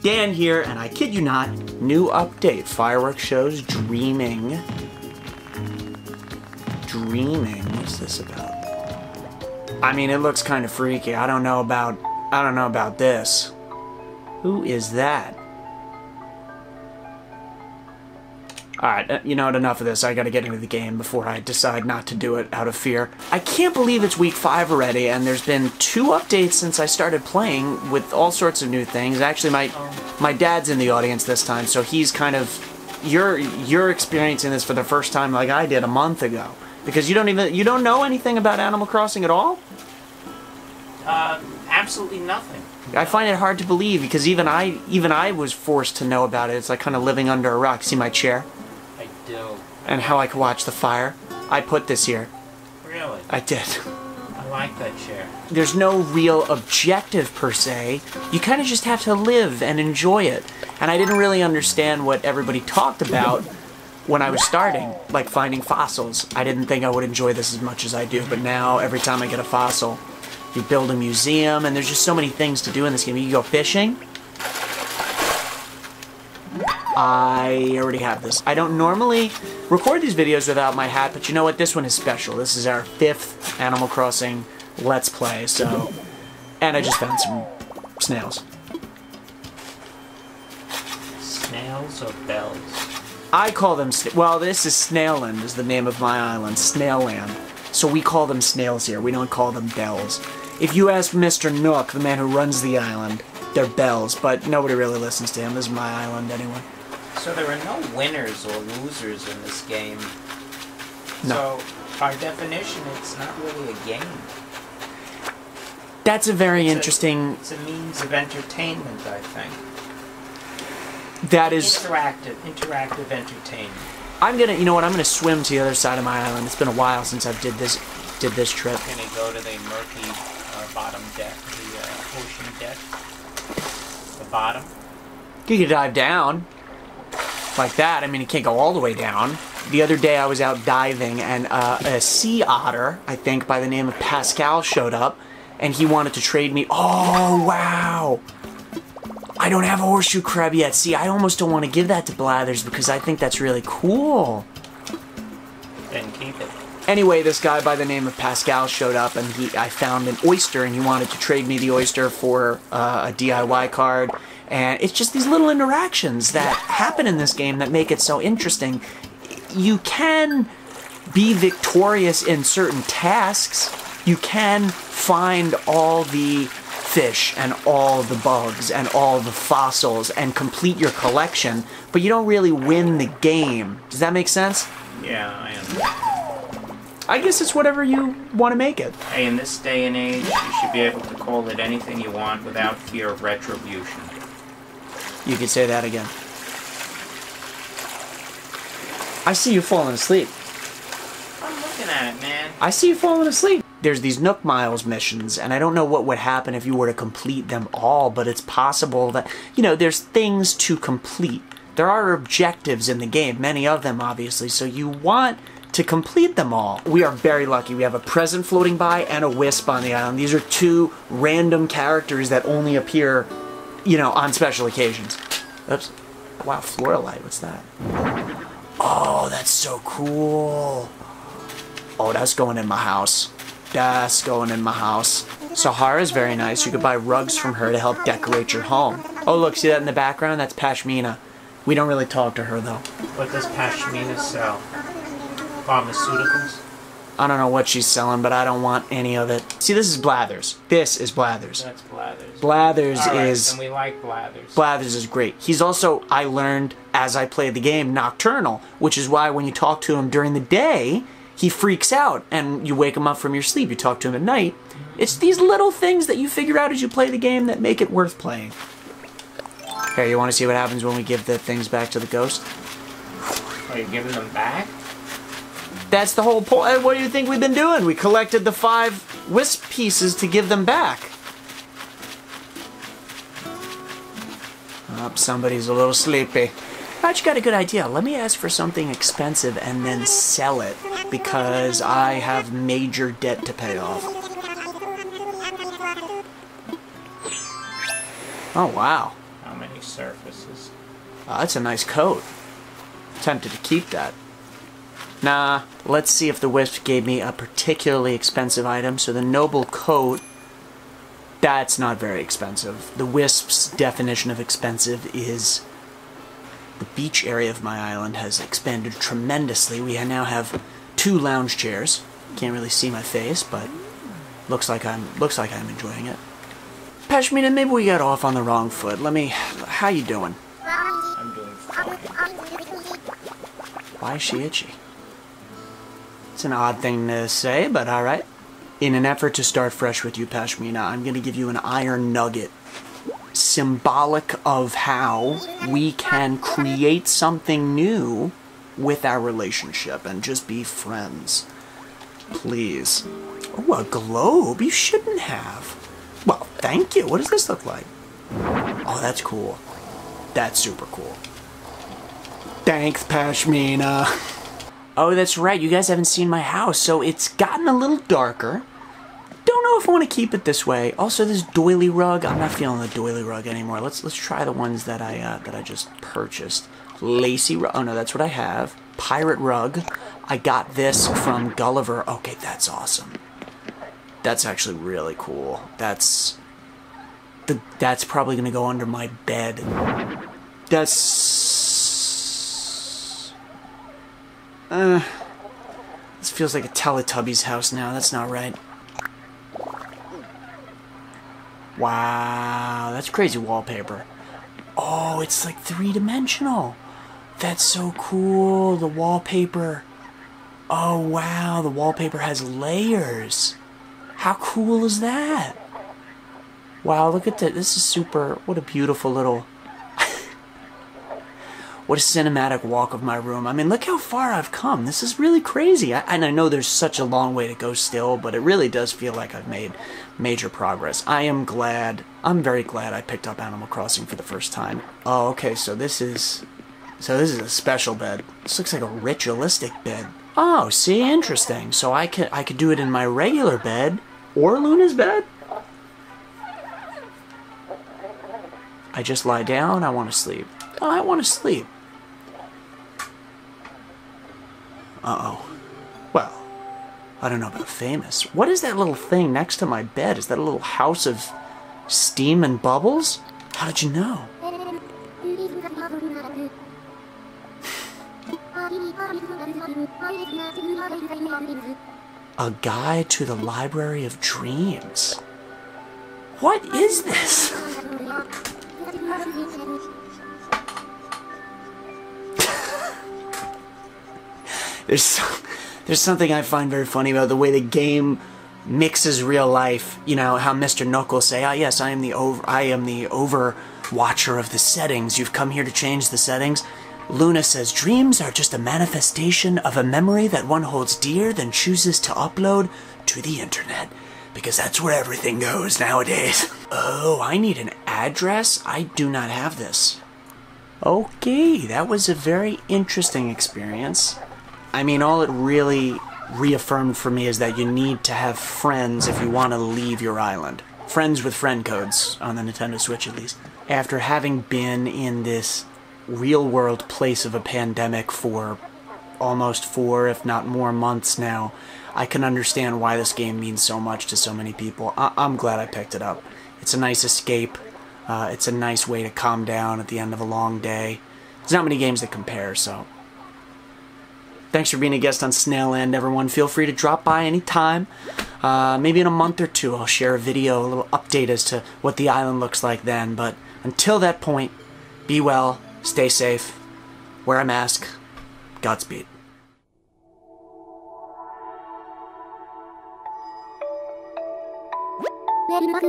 Dan here, and I kid you not, new update. Fireworks shows, dreaming. Dreaming, what's this about? I mean, it looks kind of freaky. I don't know about this. Who is that? Alright, you know what, enough of this. I gotta get into the game before I decide not to do it out of fear. I can't believe it's week 5 already, and there's been 2 updates since I started playing with all sorts of new things. Actually, my dad's in the audience this time, so he's kind of... You're experiencing this for the first time like I did a month ago. Because you don't know anything about Animal Crossing at all? Absolutely nothing. I find it hard to believe, because even I was forced to know about it. It's like kind of living under a rock. See my chair? I do. And how I could watch the fire? I put this here. Really? I did. I like that chair. There's no real objective, per se. You kind of just have to live and enjoy it. And I didn't really understand what everybody talked about when I was starting, like finding fossils. I didn't think I would enjoy this as much as I do, but now every time I get a fossil, you build a museum, and there's just so many things to do in this game. You can go fishing. I already have this. I don't normally record these videos without my hat, but you know what? This one is special. This is our 5th Animal Crossing Let's Play, so... And I just found some snails. Snails or bells? I call them... Well, this is Snailland, is the name of my island. Snailland. So we call them snails here. We don't call them bells. If you ask Mr. Nook, the man who runs the island, they're bells, but nobody really listens to him. This is my island anyway. So there are no winners or losers in this game. No. So, by definition, it's not really a game. That's a very interesting... It's a means of entertainment, I think. That is... Interactive entertainment. I'm gonna... You know what? I'm gonna swim to the other side of my island. It's been a while since I did this trip. Can you go to the murky bottom deck, the ocean deck? The bottom? You could dive down. Like that. I mean, you can't go all the way down. The other day I was out diving, and a sea otter, I think by the name of Pascal, showed up, and he wanted to trade me... Oh, wow! I don't have a horseshoe crab yet. See, I almost don't want to give that to Blathers, because I think that's really cool. Then keep it. Anyway, this guy by the name of Pascal showed up, and I found an oyster, and he wanted to trade me the oyster for a DIY card. And it's just these little interactions that happen in this game that make it so interesting. You can be victorious in certain tasks. You can find all the fish and all the bugs and all the fossils and complete your collection, but you don't really win the game. Does that make sense? Yeah, I am. I guess it's whatever you want to make it. Hey, in this day and age, you should be able to call it anything you want without fear of retribution. You could say that again. I see you falling asleep. I'm looking at it, man. I see you falling asleep. There's these Nook Miles missions, and I don't know what would happen if you were to complete them all, but it's possible that, you know, there's things to complete. There are objectives in the game, many of them, obviously, so you want to complete them all. We are very lucky. We have a present floating by and a wisp on the island. These are 2 random characters that only appear, you know, on special occasions. Oops. Wow, Floralite, what's that? Oh, that's so cool. Oh, that's going in my house. That's going in my house. Sahara's very nice. You could buy rugs from her to help decorate your home. Oh, look, see that in the background? That's Pashmina. We don't really talk to her, though. What does Pashmina sell? Pharmaceuticals? I don't know what she's selling, but I don't want any of it. See, this is Blathers. This is Blathers. That's Blathers. Blathers is... and we like Blathers. Blathers is great. He's also, I learned as I played the game, nocturnal, which is why when you talk to him during the day, he freaks out, and you wake him up from your sleep. You talk to him at night. It's these little things that you figure out as you play the game that make it worth playing. Here, you want to see what happens when we give the things back to the ghost? Are you giving them back? That's the whole point. What do you think we've been doing? We collected the 5 wisp pieces to give them back. Oh, somebody's a little sleepy. I just got a good idea. Let me ask for something expensive and then sell it, because I have major debt to pay off. Oh, wow. How many surfaces. Oh, that's a nice coat. Tempted to keep that. Nah, let's see if the Wisp gave me a particularly expensive item. So the Noble Coat, that's not very expensive. The Wisp's definition of expensive is the beach area of my island has expanded tremendously. We now have 2 lounge chairs. Can't really see my face, but looks like I'm enjoying it. Pashmina, maybe we got off on the wrong foot. How you doing? I'm doing fine. Why is she itchy? It's an odd thing to say, but alright. In an effort to start fresh with you, Pashmina, I'm going to give you an iron nugget. Symbolic of how we can create something new with our relationship and just be friends. Please. Oh, a globe? You shouldn't have. Well, thank you. What does this look like? Oh, that's cool. That's super cool. Thanks, Pashmina. Oh, that's right. You guys haven't seen my house, so it's gotten a little darker. Don't know if I want to keep it this way. Also, this doily rug. I'm not feeling the doily rug anymore. Let's try the ones that I just purchased. Lacy rug. Oh no, that's what I have. Pirate rug. I got this from Gulliver. Okay, that's awesome. That's actually really cool. That's probably gonna go under my bed. This feels like a Teletubbies house now. That's not right. Wow, that's crazy wallpaper. Oh, it's like 3-dimensional. That's so cool. The wallpaper. Oh, wow, the wallpaper has layers. How cool is that? Wow, look at that. This is super. What a beautiful little. What a cinematic walk of my room. I mean, look how far I've come. This is really crazy. And I know there's such a long way to go still, but it really does feel like I've made major progress. I'm very glad I picked up Animal Crossing for the first time. Oh, okay, so this is a special bed. This looks like a ritualistic bed. Oh, see, interesting. So I could do it in my regular bed or Luna's bed? I just lie down, I want to sleep. Oh, I want to sleep. Uh-oh. Well, I don't know about famous. What is that little thing next to my bed? Is that a little house of steam and bubbles? How did you know? A guide to the Library of Dreams. What is this? There's something I find very funny about the way the game mixes real life. You know how Mr. Nook will say, "Ah, yes, I am the overwatcher of the settings. You've come here to change the settings." Luna says, "Dreams are just a manifestation of a memory that one holds dear, then chooses to upload to the internet, because that's where everything goes nowadays." Oh, I need an address? I do not have this. Okay, that was a very interesting experience. I mean, all it really reaffirmed for me is that you need to have friends if you want to leave your island. Friends with friend codes, on the Nintendo Switch at least. After having been in this real-world place of a pandemic for almost 4, if not more months now, I can understand why this game means so much to so many people. I'm glad I picked it up. It's a nice escape. It's a nice way to calm down at the end of a long day. There's not many games that compare, so... Thanks for being a guest on Snailland, everyone. Feel free to drop by anytime. Maybe in a month or 2 I'll share a video, a little update as to what the island looks like then. But until that point, be well, stay safe, wear a mask, Godspeed. 내리막